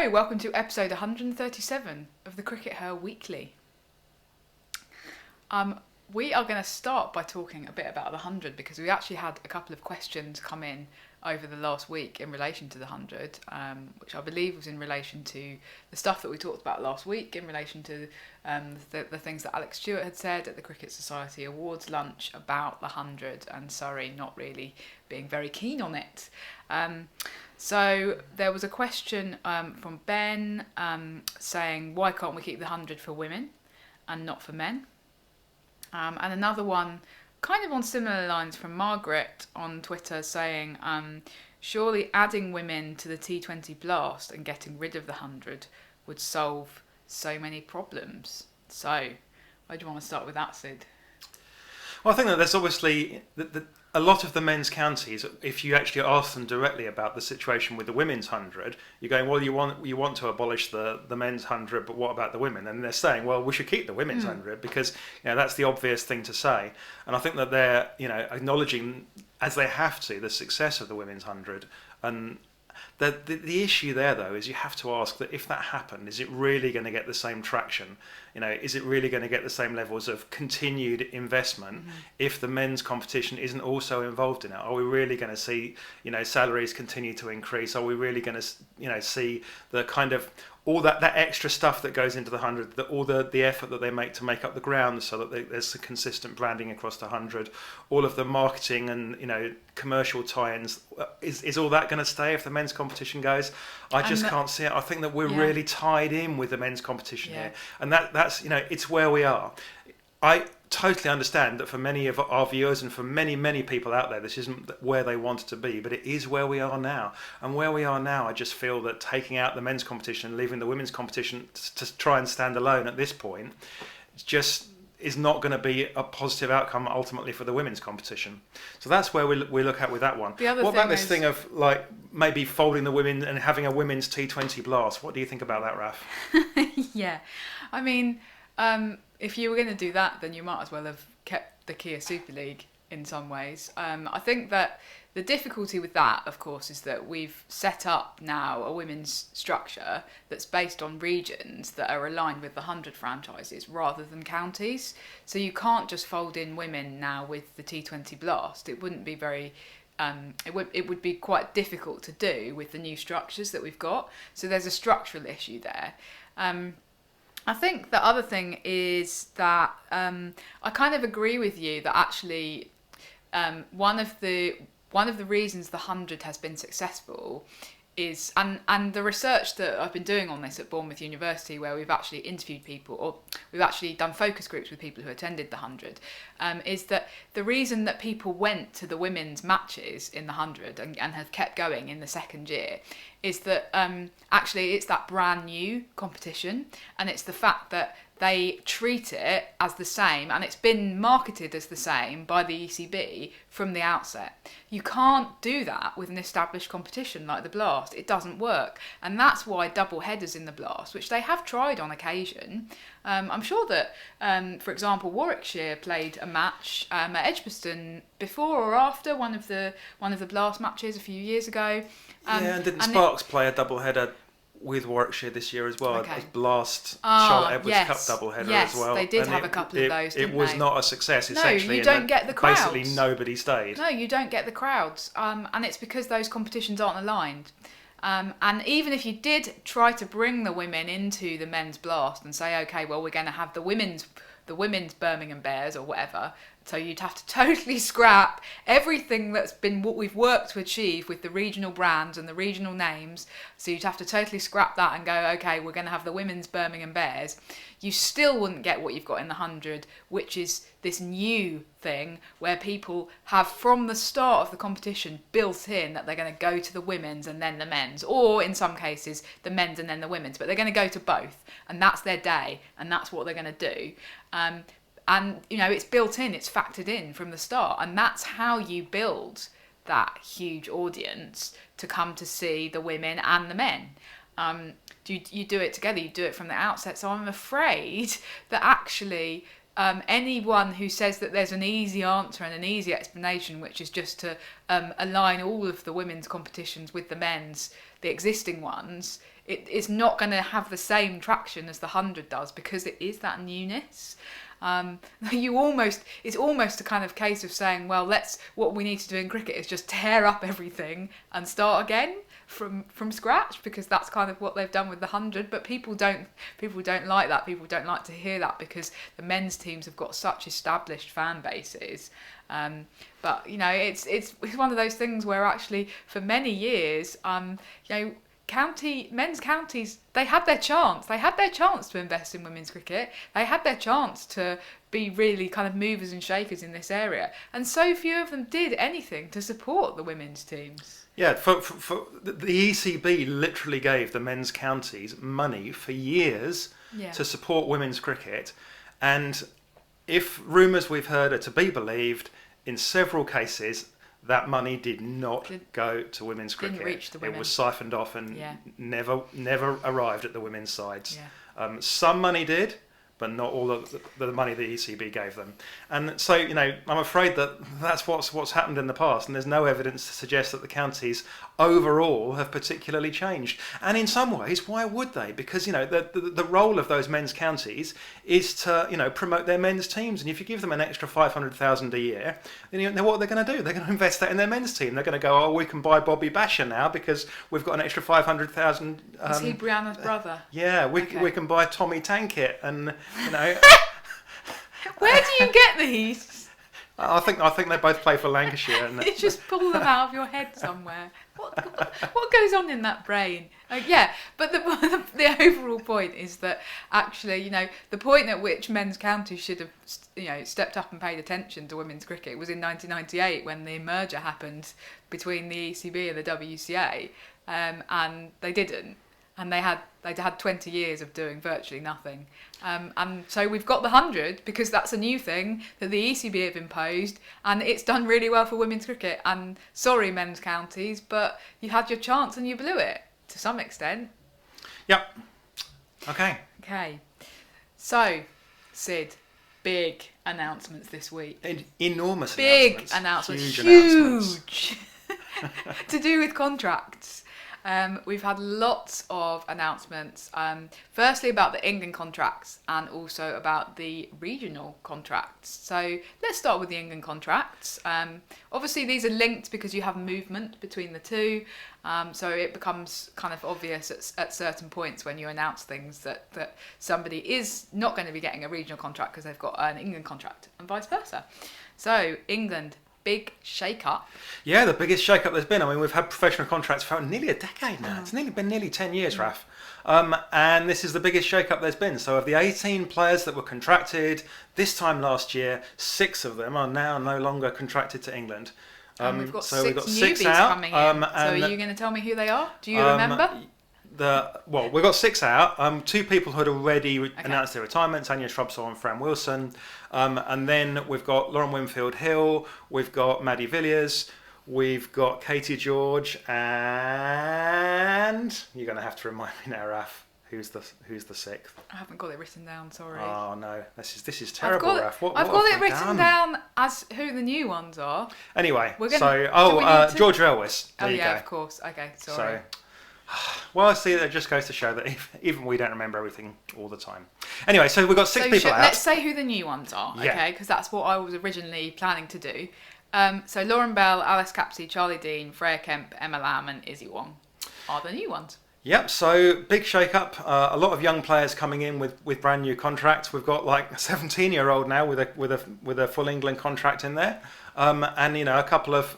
Hello, welcome to episode 137 of the CRICKETher Weekly. We are going to start by talking a bit about the 100 because we actually had a couple of questions come in over the last week in relation to the 100, which I believe was in relation to the stuff that we talked about last week, in relation to the things that Alex Stewart had said at the Cricket Society Awards lunch about the 100, and Surrey not really being very keen on it. So there was a question from Ben saying, why can't we keep the 100 for women and not for men? And another one kind of on similar lines from Margaret on Twitter saying, surely adding women to the T20 Blast and getting rid of the 100 would solve so many problems. So where do you want to start with that, Sid? Well, I think that there's obviously a lot of the men's counties, if you actually ask them directly about the situation with the women's 100, you're going, well, you want to abolish the men's 100, but what about the women? And they're saying, well, we should keep the women's 100 because that's the obvious thing to say. And I think that they're acknowledging, as they have to, the success of the women's 100. And the issue there, though, is you have to ask that if that happened, is it really going to get the same traction? Is it really going to get the same levels of continued investment if the men's competition isn't also involved in it? Are we really going to see, salaries continue to increase? Are we really going to, see the kind of all that extra stuff that goes into the 100, all the effort that they make to make up the ground so that there's a consistent branding across the 100, all of the marketing and, commercial tie-ins, is all that going to stay if the men's competition goes? I just can't see it. I think that we're really tied in with the men's competition here. And that's, it's where we are. I totally understand that for many of our viewers and for many, many people out there, this isn't where they want it to be, but it is where we are now. And where we are now, I just feel that taking out the men's competition and leaving the women's competition to try and stand alone at this point just is not going to be a positive outcome ultimately for the women's competition. So that's where we look at with that one. What about this thing of like maybe folding the women and having a women's T20 Blast? What do you think about that, Raf? Yeah, I mean, if you were going to do that, then you might as well have kept the Kia Super League in some ways. I think that the difficulty with that, of course, is that we've set up now a women's structure that's based on regions that are aligned with the 100 franchises rather than counties. So you can't just fold in women now with the T20 Blast. It wouldn't be very... it would be quite difficult to do with the new structures that we've got. So there's a structural issue there. I think the other thing is that I kind of agree with you that actually one of the reasons the 100 has been successful is, and the research that I've been doing on this at Bournemouth University, where we've actually interviewed people, or we've actually done focus groups with people who attended the 100, is that the reason that people went to the women's matches in the 100 and have kept going in the second year is that actually it's that brand new competition, and it's the fact that they treat it as the same, and it's been marketed as the same by the ECB from the outset. You can't do that with an established competition like the Blast. It doesn't work. And that's why double headers in the Blast, which they have tried on occasion. I'm sure that, for example, Warwickshire played a match at Edgbaston before or after one of the Blast matches a few years ago. And didn't Sparks play a double header with Warwickshire this year as well? Okay. Blast Charlotte Edwards Cup doubleheader as well. Yes, they did have a couple of those, didn't they? It was not a success, essentially. No, you don't get the crowds. Basically, nobody stayed. No, you don't get the crowds. And it's because those competitions aren't aligned. And even if you did try to bring the women into the men's Blast and say, okay, well, we're going to have the women's Birmingham Bears or whatever, so you'd have to totally scrap everything that's been what we've worked to achieve with the regional brands and the regional names. So you'd have to totally scrap that and go, okay, we're going to have the women's Birmingham Bears. You still wouldn't get what you've got in the 100, which is this new thing where people have from the start of the competition built in that they're going to go to the women's and then the men's, or in some cases the men's and then the women's, but they're going to go to both, and that's their day, and that's what they're going to do. And, it's built in, it's factored in from the start. And that's how you build that huge audience to come to see the women and the men. You do it together, you do it from the outset. So I'm afraid that actually anyone who says that there's an easy answer and an easy explanation, which is just to align all of the women's competitions with the men's, the existing ones, it's not going to have the same traction as the 100 does, because it is that newness. It's almost a kind of case of saying, well, what we need to do in cricket is just tear up everything and start again from scratch, because that's kind of what they've done with the 100. But people don't like that. People don't like to hear that, because the men's teams have got such established fan bases. But it's one of those things where actually for many years, men's counties, they had their chance. They had their chance to invest in women's cricket. They had their chance to be really kind of movers and shakers in this area. And so few of them did anything to support the women's teams. Yeah, for the ECB literally gave the men's counties money for years to support women's cricket. And if rumours we've heard are to be believed, in several cases, that money did not go to women's cricket. Didn't reach the women. It was siphoned off and never arrived at the women's sides. Yeah. Some money did, but not all of the money the ECB gave them. And so, I'm afraid that's what's happened in the past, and there's no evidence to suggest that the counties overall have particularly changed. And in some ways, why would they? Because, the role of those men's counties is to, promote their men's teams. And if you give them an extra 500,000 a year, then what are they going to do? They're going to invest that in their men's team. They're going to go, oh, we can buy Bobby Basher now because we've got an extra 500,000. Is he Brianna's brother? Yeah, we can buy Tommy Tankett and, Where do you get these? I think they both play for Lancashire. And you just pull them out of your head somewhere. What goes on in that brain? But the overall point is that actually, the point at which men's counties should have, stepped up and paid attention to women's cricket was in 1998, when the merger happened between the ECB and the WCA, and they didn't. And they'd had 20 years of doing virtually nothing. And so we've got the 100, because that's a new thing that the ECB have imposed, and it's done really well for women's cricket. And sorry, men's counties, but you had your chance and you blew it, to some extent. Yep. Okay. So, Sid, big announcements this week. Enormous big announcements. Huge. To do with contracts. We've had lots of announcements, firstly about the England contracts and also about the regional contracts. So let's start with the England contracts. Obviously these are linked because you have movement between the two, so it becomes kind of obvious at certain points when you announce things that somebody is not going to be getting a regional contract because they've got an England contract, and vice versa. So England, big shake-up. Yeah, the biggest shake-up there's been. I mean, we've had professional contracts for nearly a decade now. It's been nearly 10 years, Raf. And this is the biggest shake-up there's been. So of the 18 players that were contracted this time last year, 6 of them are now no longer contracted to England. And we've got so six we've got newbies 6 out. coming in. So are you going to tell me who they are? Do you remember? We've got 6 out. 2 people who had already announced their retirement, Tanya Shrubsole and Fran Wilson. And then we've got Lauren Winfield-Hill, we've got Maddie Villiers, we've got Katie George, and you're going to have to remind me now, Raf, who's the 6th? I haven't got it written down, sorry. Oh no, this is terrible, Raf. I've got it written down as who the new ones are. Anyway, George Elwes. There you go. Of course. Okay, sorry. Well, see, that just goes to show that even we don't remember everything all the time. Anyway, so we've got 6 people out. Let's say who the new ones are, okay? Because that's what I was originally planning to do. So Lauren Bell, Alice Capsey, Charlie Dean, Freya Kemp, Emma Lamb and Izzy Wong are the new ones. Yep, so big shake-up. A lot of young players coming in with brand new contracts. We've got like a 17-year-old now with a full England contract in there. And a couple of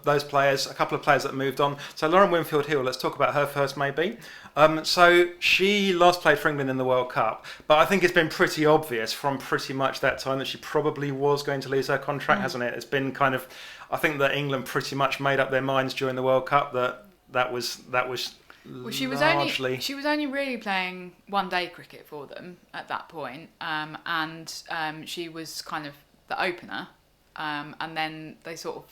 those players, a couple of players that moved on. So Lauren Winfield-Hill, let's talk about her first maybe. So she last played for England in the World Cup, but I think it's been pretty obvious from pretty much that time that she probably was going to lose her contract, hasn't it? It's been kind of, I think that England pretty much made up their minds during the World Cup that was. Well, she was only really playing one-day cricket for them at that point, and she was kind of the opener. And then they got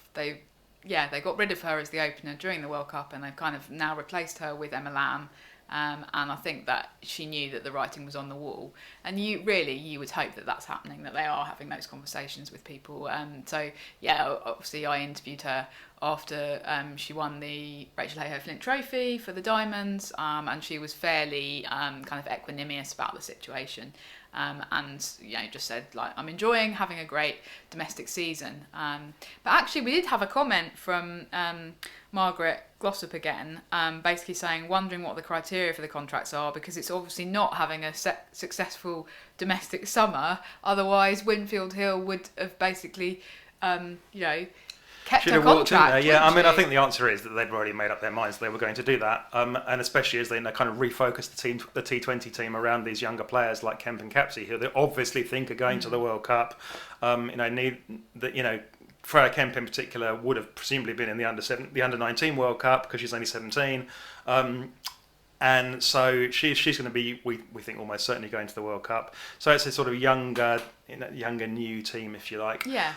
rid of her as the opener during the World Cup, and they've kind of now replaced her with Emma Lamb, And I think that she knew that the writing was on the wall. And you would hope that that's happening, that they are having those conversations with people. So, yeah, obviously I interviewed her after she won the Rachel Heyhoe Flint Trophy for the Diamonds, and she was fairly kind of equanimous about the situation. And just said, like, I'm enjoying having a great domestic season. But actually, we did have a comment from Margaret Glossop again, basically saying, wondering what the criteria for the contracts are, because it's obviously not having a successful domestic summer. Otherwise, Winfield Hill would have basically, kept Should her have walked in contract. there. Yeah, I mean, she? I think the answer is that they'd already made up their minds they were going to do that, and especially as they kind of refocus the T20 team around these younger players like Kemp and Capsey, who they obviously think are going to the World Cup. Freya Kemp in particular would have presumably been in the under 19 World Cup because she's only 17. And so she's going to be, we think, almost certainly going to the World Cup. So it's a sort of younger new team, if you like. Yeah.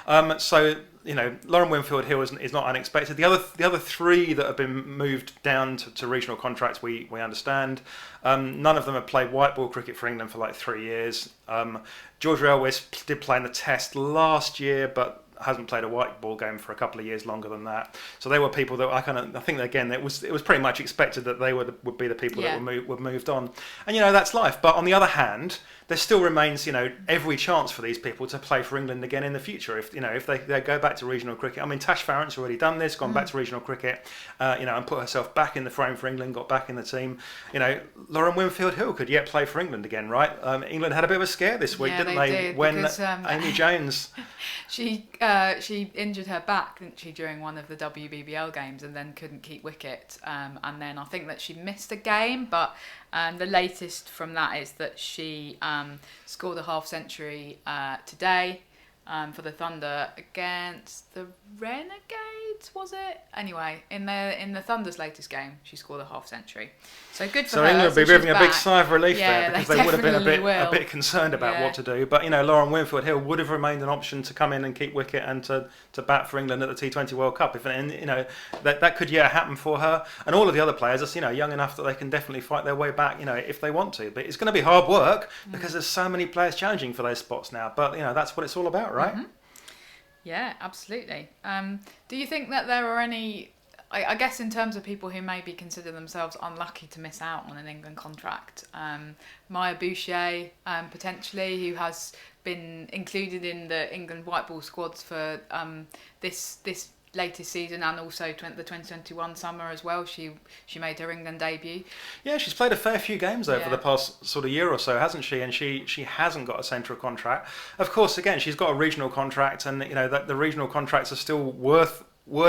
Lauren Winfield Hill is not unexpected. The other three that have been moved down to regional contracts, we understand. None of them have played white ball cricket for England for like 3 years. Georgia Elwes did play in the Test last year, but hasn't played a white ball game for a couple of years longer than that. So they were people that I think again it was pretty much expected that they would be the people that were moved on. And that's life. But on the other hand, there still remains every chance for these people to play for England again in the future if they go back to regional cricket. I mean, Tash Farrant's already done this, gone back to regional cricket, and put herself back in the frame for England, got back in the team. Lauren Winfield Hill could yet play for England again, right? England had a bit of a scare this week, didn't they? When Amy Jones she injured her back, didn't she, during one of the WBBL games, and then couldn't keep wicket. And then I think that she missed a game, but the latest from that is that she scored a half century today for the Thunder against the Renegades, was it? Anyway, in the Thunder's latest game, she scored a half century. So good for her. So England will be breathing a big sigh of relief Yeah, there, because they would have been a will. bit concerned about what to do. But Lauren Winfield Hill would have remained an option to come in and keep wicket and to bat for England at the T20 World Cup. That could happen for her. And all of the other players are young enough that they can definitely fight their way back if they want to. But it's going to be hard work because there's so many players challenging for those spots now. But that's what it's all about, right? Mm-hmm. Yeah, absolutely. Do you think that there are any, I guess in terms of people who maybe consider themselves unlucky to miss out on an England contract, Maya Boucher potentially, who has been included in the England white ball squads for this latest season and also the 2021 summer as well. She made her England debut. Yeah, she's played a fair few games over the past sort of year or so, hasn't she? And she hasn't got a central contract. Of course, again, she's got a regional contract, and that the regional contracts are still worth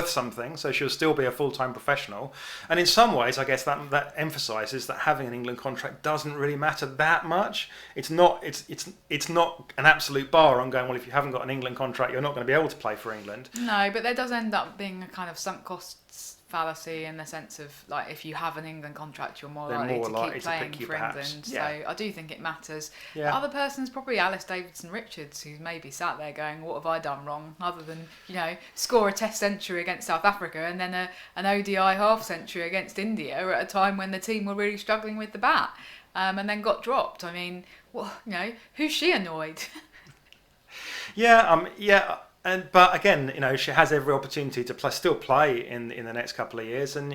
something, so she'll still be a full-time professional. And in some ways, I guess that emphasises that having an England contract doesn't really matter that much. It's not an absolute bar on going, well, if you haven't got an England contract, you're not going to be able to play for England. No, but there does end up being a kind of sunk costs fallacy in the sense of, like, if you have an England contract, you're more likely to keep playing for England. So I do think it matters. The other person's probably Alice Davidson-Richards, who's maybe sat there going, what have I done wrong, other than score a Test century against South Africa and then an ODI half century against India at a time when the team were really struggling with the bat, and then got dropped. I mean, who's she annoyed? But again, she has every opportunity to still play in the next couple of years, and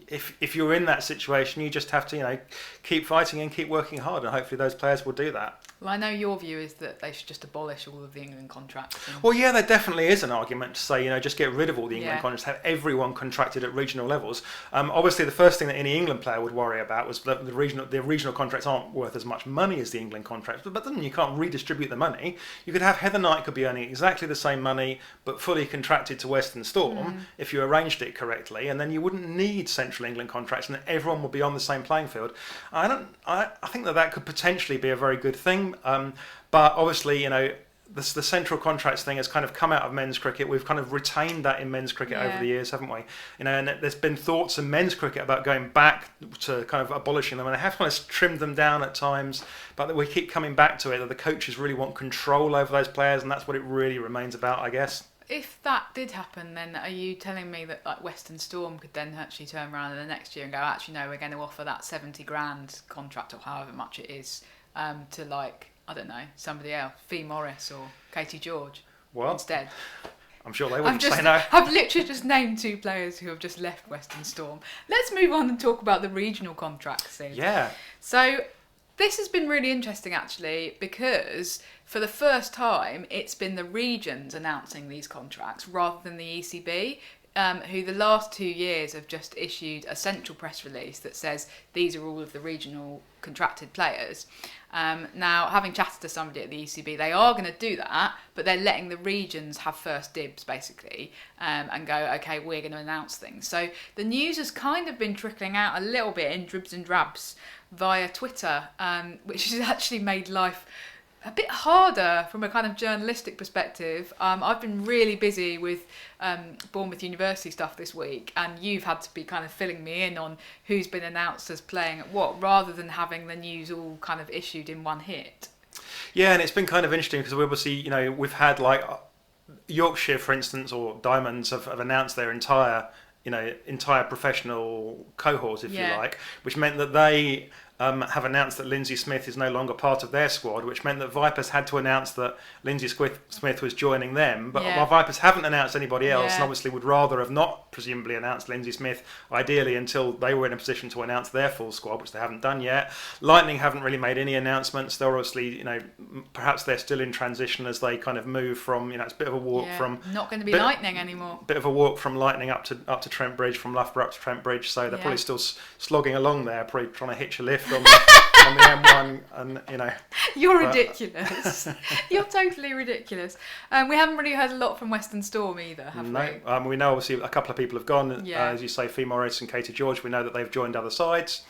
if you're in that situation, you just have to keep fighting and keep working hard, and hopefully those players will do that. Well, I know your view is that they should just abolish all of the England contracts. Well, yeah, there definitely is an argument to say, just get rid of all the England contracts, have everyone contracted at regional levels. Obviously, the first thing that any England player would worry about was that the regional contracts aren't worth as much money as the England contracts, but then you can't redistribute the money. You could have Heather Knight could be earning exactly the same money, but fully contracted to Western Storm if you arranged it correctly, and then you wouldn't need Central England contracts, and everyone would be on the same playing field. I think that could potentially be a very good thing. But obviously, the central contracts thing has kind of come out of men's cricket. We've kind of retained that in men's cricket over the years, haven't we? And there's been thoughts in men's cricket about going back to kind of abolishing them, and they have kind of trimmed them down at times. But we keep coming back to it, that the coaches really want control over those players, and that's what it really remains about, I guess. if that did happen, then are you telling me that like Western Storm could then actually turn around in the next year and go, actually no, we're going to offer that 70 grand contract or however much it is to like, I don't know, somebody else, Fee Morris or Katie George instead? I'm sure they wouldn't say no. I've literally just named 2 players who have just left Western Storm. Let's move on and talk about the regional contracts. Yeah. So this has been really interesting actually, because for the first time it's been the regions announcing these contracts rather than the ECB, who the last 2 years have just issued a central press release that says these are all of the regional contracted players. Now, having chatted to somebody at the ECB, they are going to do that, but they're letting the regions have first dibs, basically, and go, okay, we're going to announce things. So the news has kind of been trickling out a little bit in dribs and drabs via Twitter, which has actually made life a bit harder from a kind of journalistic perspective. I've been really busy with Bournemouth University stuff this week, and you've had to be kind of filling me in on who's been announced as playing at what, rather than having the news all kind of issued in one hit. Yeah, and it's been kind of interesting because we obviously, we've had like Yorkshire, for instance, or Diamonds have announced their entire professional cohort, if you like, which meant that they have announced that Lindsay Smith is no longer part of their squad, which meant that Vipers had to announce that Lindsay Smith was joining them. But while Vipers haven't announced anybody else, and obviously would rather have not presumably announced Lindsay Smith, ideally until they were in a position to announce their full squad, which they haven't done yet. Lightning haven't really made any announcements. They're obviously, perhaps they're still in transition as they kind of move from, it's a bit of a walk from... Not going to be Lightning anymore. Bit of a walk from Lightning up to Trent Bridge, from Loughborough up to Trent Bridge, so they're probably still slogging along there, probably trying to hitch a lift on the M1, and You're ridiculous. You're totally ridiculous. We haven't really heard a lot from Western Storm either, have we? No, we know obviously a couple of people have gone. As you say, Fee Morris and Katie George. We know that they've joined other sides.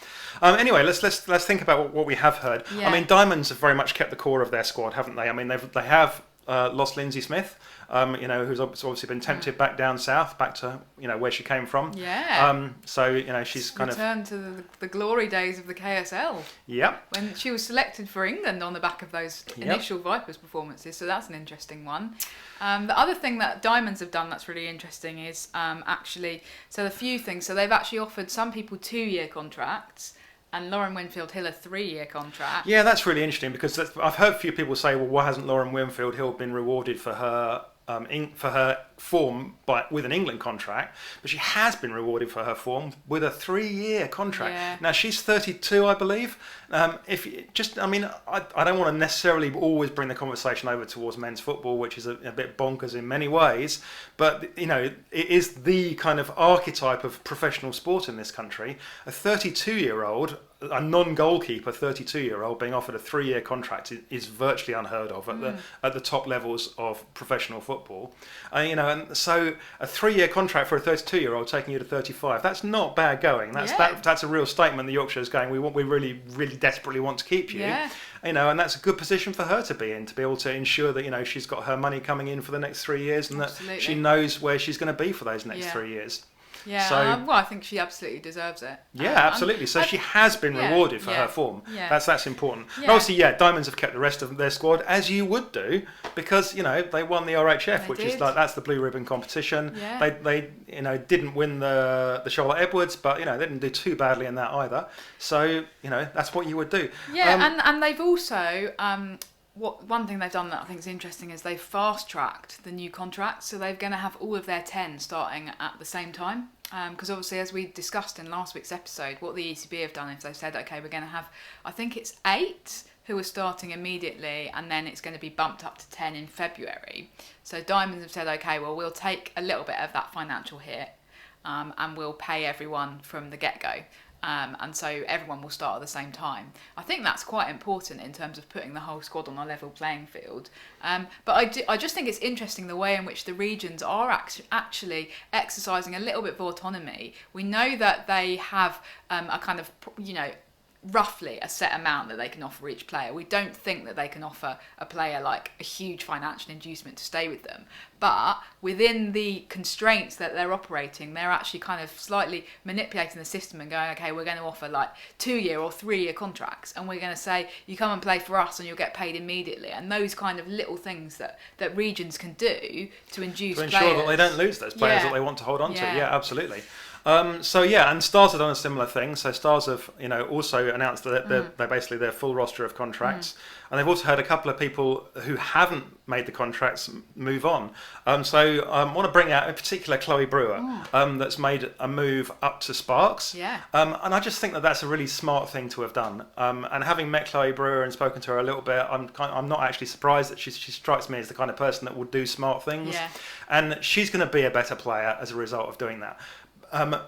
Anyway, let's think about what we have heard. Yeah. I mean, Diamonds have very much kept the core of their squad, haven't they? I mean, they have lost Lindsay Smith, who's obviously been tempted back down south, back to where she came from. Yeah. So she's kind of returned to the glory days of the KSL. Yep. When she was selected for England on the back of those initial Vipers performances, so that's an interesting one. The other thing that Diamonds have done that's really interesting is actually, so a few things. So they've actually offered some people 2-year contracts, and Lauren Winfield Hill a 3-year contract. Yeah, that's really interesting because I've heard a few people say, well, why hasn't Lauren Winfield Hill been rewarded for her form with an England contract? But she has been rewarded for her form with a 3-year contract. Yeah. Now she's 32, I believe. I don't want to necessarily always bring the conversation over towards men's football, which is a bit bonkers in many ways. But it is the kind of archetype of professional sport in this country. A 32-year-old, a non-goalkeeper 32-year-old being offered a 3-year contract is virtually unheard of at the top levels of professional football. And so a 3-year contract for a 32-year-old taking you to 35, that's not bad going. That's a real statement. The Yorkshire is going, we really desperately want to keep you. Yeah. And that's a good position for her to be in, to be able to ensure that she's got her money coming in for the next 3 years, and Absolutely. that she knows where she's going to be for those next 3 years. Yeah, so, I think she absolutely deserves it. Yeah, absolutely. So she has been rewarded for her form. Yeah. That's important. And obviously, Diamonds have kept the rest of their squad, as you would do, because they won the RHF, which is that's the blue ribbon competition. Yeah. They didn't win the Charlotte Edwards, but they didn't do too badly in that either. So that's what you would do. Yeah, and they've also. One thing they've done that I think is interesting is they've fast-tracked the new contracts, so they're going to have all of their 10 starting at the same time. Because obviously, as we discussed in last week's episode, what the ECB have done is they've said, okay, we're going to have, I think it's 8 who are starting immediately, and then it's going to be bumped up to 10 in February. So Diamonds have said, okay, well, we'll take a little bit of that financial hit, and we'll pay everyone from the get-go. And so everyone will start at the same time. I think that's quite important in terms of putting the whole squad on a level playing field. But I just think it's interesting the way in which the regions are actually exercising a little bit of autonomy. We know that they have a kind of, roughly a set amount that they can offer each player. We don't think that they can offer a player like a huge financial inducement to stay with them. But within the constraints that they're operating, they're actually kind of slightly manipulating the system and going, okay, we're going to offer like 2-year or 3-year contracts, and we're going to say, you come and play for us and you'll get paid immediately. And those kind of little things that regions can do to induce to ensure players. that they don't lose those players that they want to hold on to. Yeah, absolutely. And Stars have done a similar thing. So Stars have, also announced that they're basically their full roster of contracts, and they've also had a couple of people who haven't made the contracts move on. So I want to bring out in particular Chloe Brewer, that's made a move up to Sparks. Yeah. And I just think that that's a really smart thing to have done. And having met Chloe Brewer and spoken to her a little bit, I'm not actually surprised that she strikes me as the kind of person that will do smart things. Yeah. And she's going to be a better player as a result of doing that.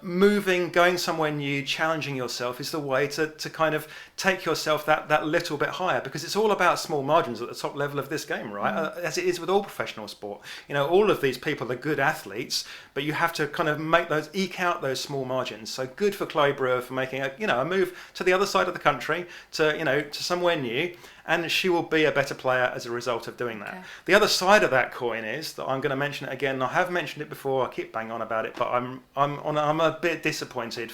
Moving, going somewhere new, challenging yourself is the way to kind of take yourself that little bit higher, because it's all about small margins at the top level of this game, right? As it is with all professional sport. All of these people are good athletes, but you have to kind of eke out those small margins. So good for Chloe Brewer for making a move to the other side of the country, to somewhere new. And she will be a better player as a result of doing that. Okay. The other side of that coin is that I'm going to mention it again. I have mentioned it before. I keep banging on about it, but I'm a bit disappointed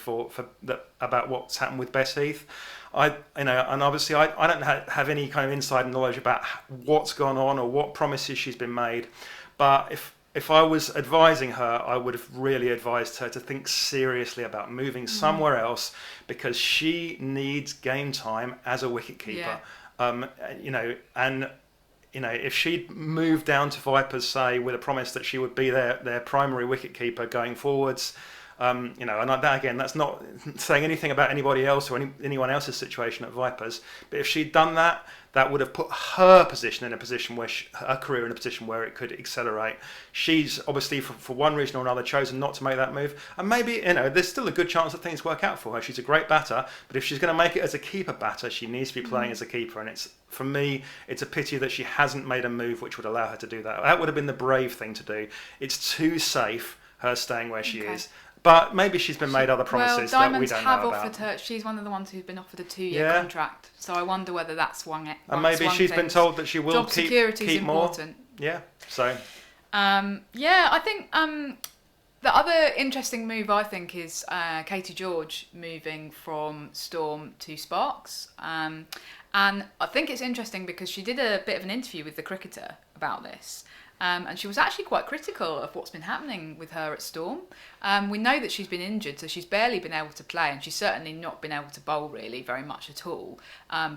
about what's happened with Bess Heath. And obviously I don't have any kind of inside knowledge about what's gone on or what promises she's been made. But if I was advising her, I would have really advised her to think seriously about moving somewhere else, because she needs game time as a wicketkeeper. Yeah. If she'd moved down to Vipers, say, with a promise that she would be their primary wicketkeeper going forwards, that's not saying anything about anybody else or anyone else's situation at Vipers, but if she'd done that, that would have put her position in a position where her career in a position where it could accelerate. She's obviously, for one reason or another, chosen not to make that move, and maybe there's still a good chance that things work out for her. She's a great batter, but if she's going to make it as a keeper batter, she needs to be playing as a keeper, and for me, it's a pity that she hasn't made a move which would allow her to do that. That would have been the brave thing to do. It's too safe, her staying where she is. But maybe she's been made other promises that we don't know about. Diamonds have offered her. She's one of the ones who's been offered a 2-year contract. So I wonder whether that's swung it. And maybe she's been told that she will Job security is important. More. Yeah. So. I think the other interesting move I think is Katie George moving from Storm to Sparks. And I think it's interesting because she did a bit of an interview with the Cricketer about this. And she was actually quite critical of what's been happening with her at Storm. We know that she's been injured, so she's barely been able to play, and she's certainly not been able to bowl really very much at all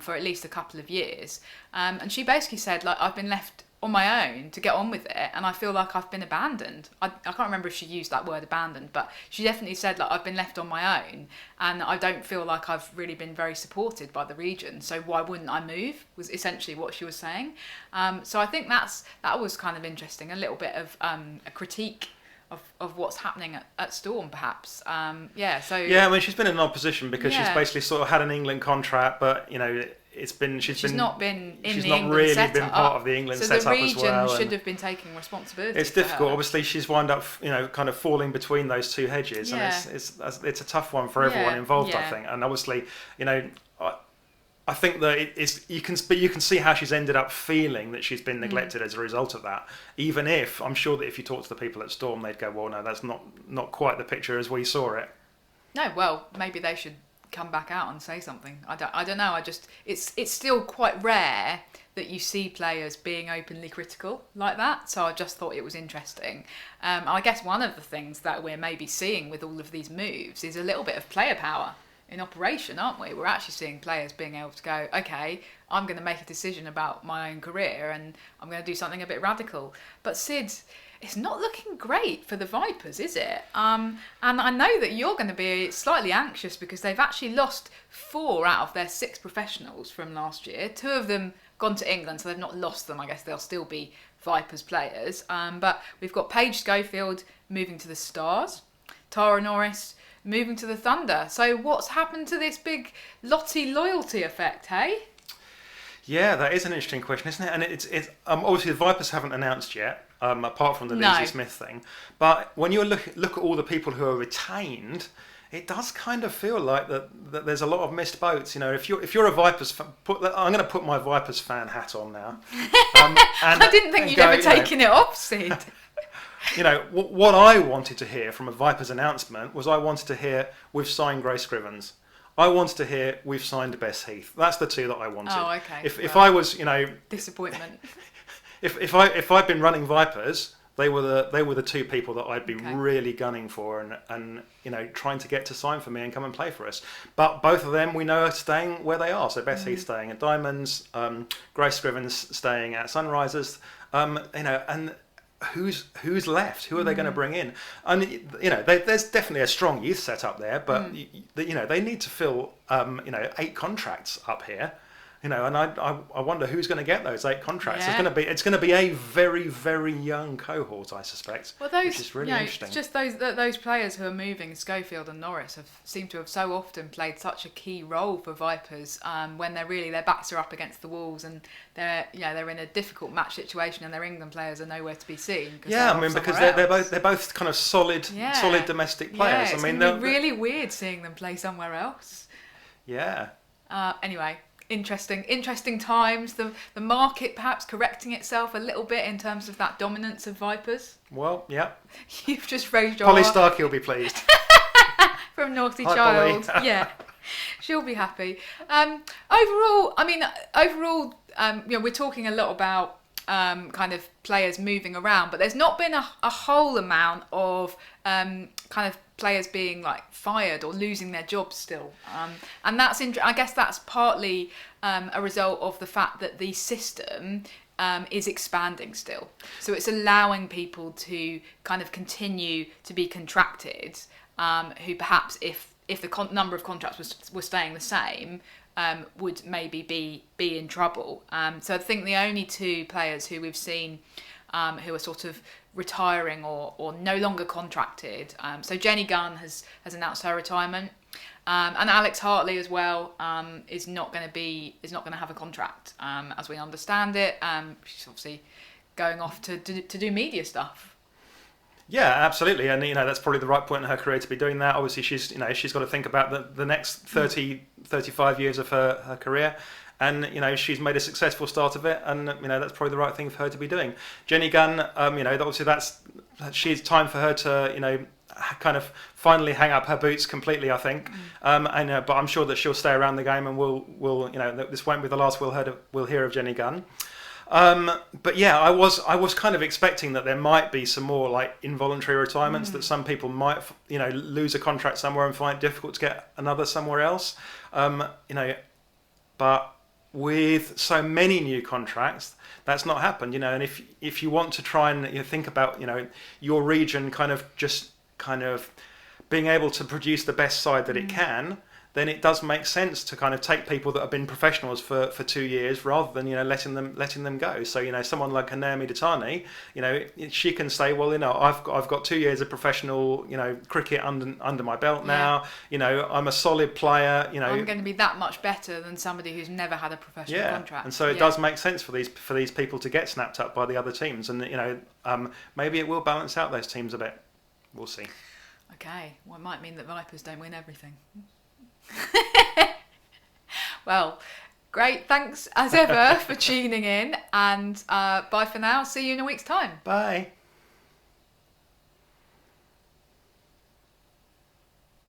for at least a couple of years. And she basically said, I've been left on my own to get on with it, and I feel like I've been abandoned. I can't remember if she used that word abandoned, but she definitely said I've been left on my own, and I don't feel like I've really been very supported by the region, so why wouldn't I move, was essentially what she was saying. So I think that was kind of interesting, a little bit of a critique of what's happening at Storm, perhaps. She's been in an odd position because she's basically sort of had an England contract, but she's not been in the not England really setup. Been part of the England setup as well. So the region should have been taking responsibility. It's difficult. Obviously, she's wound up, kind of falling between those two hedges, and it's a tough one for everyone involved. I think, and obviously, I think that you can see how she's ended up feeling that she's been neglected as a result of that. Even if I'm sure that if you talk to the people at Storm, they'd go, "Well, no, that's not quite the picture as we saw it." No, well, maybe they should come back out and say something. I don't know. It's still quite rare that you see players being openly critical like that. So I just thought it was interesting. I guess one of the things that we're maybe seeing with all of these moves is a little bit of player power in operation, aren't we? We're actually seeing players being able to go, okay, I'm going to make a decision about my own career and I'm going to do something a bit radical. But Sid, it's not looking great for the Vipers, is it? And I know that you're going to be slightly anxious because they've actually lost 4 out of their 6 professionals from last year. 2 of them gone to England, so they've not lost them. I guess they'll still be Vipers players. But we've got Paige Schofield moving to the Stars, Tara Norris moving to the Thunder. So what's happened to this big Lottie loyalty effect, hey? Yeah, that is an interesting question, isn't it? And it's obviously the Vipers haven't announced yet, apart from the Lindsay Smith thing. But when you look at all the people who are retained, it does kind of feel like that there's a lot of missed boats. You know, if you're a Vipers fan, I'm going to put my Vipers fan hat on now. I didn't think you'd ever taken it off, Sid. You know, what I wanted to hear from a Vipers announcement was I wanted to hear, we've signed Grace Scrivens. I wanted to hear, we've signed Bess Heath. That's the two that I wanted. Oh, okay. If I was, you know, disappointment. If I'd been running Vipers, they were the two people that I'd be really gunning for and you know, trying to get to sign for me and come and play for us. But both of them we know are staying where they are. So Bess Heath staying at Diamonds, Grace Scrivens staying at Sunrisers. You know, and who's left? Who are they going to bring in? And you know, there's definitely a strong youth set up there, but you know, they need to fill you know, 8 contracts up here. You know, and I wonder who's going to get those 8 contracts. Yeah. It's going to be a very, very young cohort, I suspect. Well, those, which is really interesting. It's just those players who are moving, Schofield and Norris, seem to have so often played such a key role for Vipers when their backs are up against the walls and they're in a difficult match situation and their England players are nowhere to be seen. Yeah, I mean, because they're both kind of solid domestic players. Yeah, I mean, it's really weird seeing them play somewhere else. Yeah. Anyway. Interesting times. The market perhaps correcting itself a little bit in terms of that dominance of Vipers. Well, yeah. You've just raised your Polly Starkey will be pleased. From Naughty Hi, Child. Polly. Yeah, she'll be happy. Overall, you know, we're talking a lot about kind of players moving around, but there's not been a whole amount of kind of players being like fired or losing their jobs still, and that's I guess that's partly a result of the fact that the system is expanding still, so it's allowing people to kind of continue to be contracted, who perhaps if the number of contracts was staying the same, would maybe be in trouble. So I think the only 2 players who we've seen who are sort of retiring or no longer contracted. So Jenny Gunn has announced her retirement, and Alex Hartley as well is not going to have a contract as we understand it. She's obviously going off to do media stuff. Yeah, absolutely, and you know, that's probably the right point in her career to be doing that. Obviously, she's got to think about the next 30, 35 years of her career, and you know, she's made a successful start of it, and you know, that's probably the right thing for her to be doing. Jenny Gunn, you know, obviously she's time for her to, you know, kind of finally hang up her boots completely, I think. But I'm sure that she'll stay around the game, and we'll you know, this won't be the last we'll hear of Jenny Gunn. But yeah, I was kind of expecting that there might be some more like involuntary retirements, that some people might, you know, lose a contract somewhere and find it difficult to get another somewhere else. You know, but with so many new contracts, that's not happened. You know, and if you want to try and, you know, think about, you know, your region kind of being able to produce the best side that it can, then it does make sense to kind of take people that have been professionals for 2 years rather than, you know, letting them go. So, you know, someone like Naomi Datani, you know, she can say, well, you know, I've got 2 years of professional, you know, cricket under my belt now. You know, I'm a solid player. You know, I'm going to be that much better than somebody who's never had a professional contract. And so it does make sense for these people to get snapped up by the other teams, and you know, maybe it will balance out those teams a bit. We'll see. Okay, well, it might mean that Vipers don't win everything. Well, great. Thanks as ever for tuning in, and bye for now. See you in a week's time. Bye.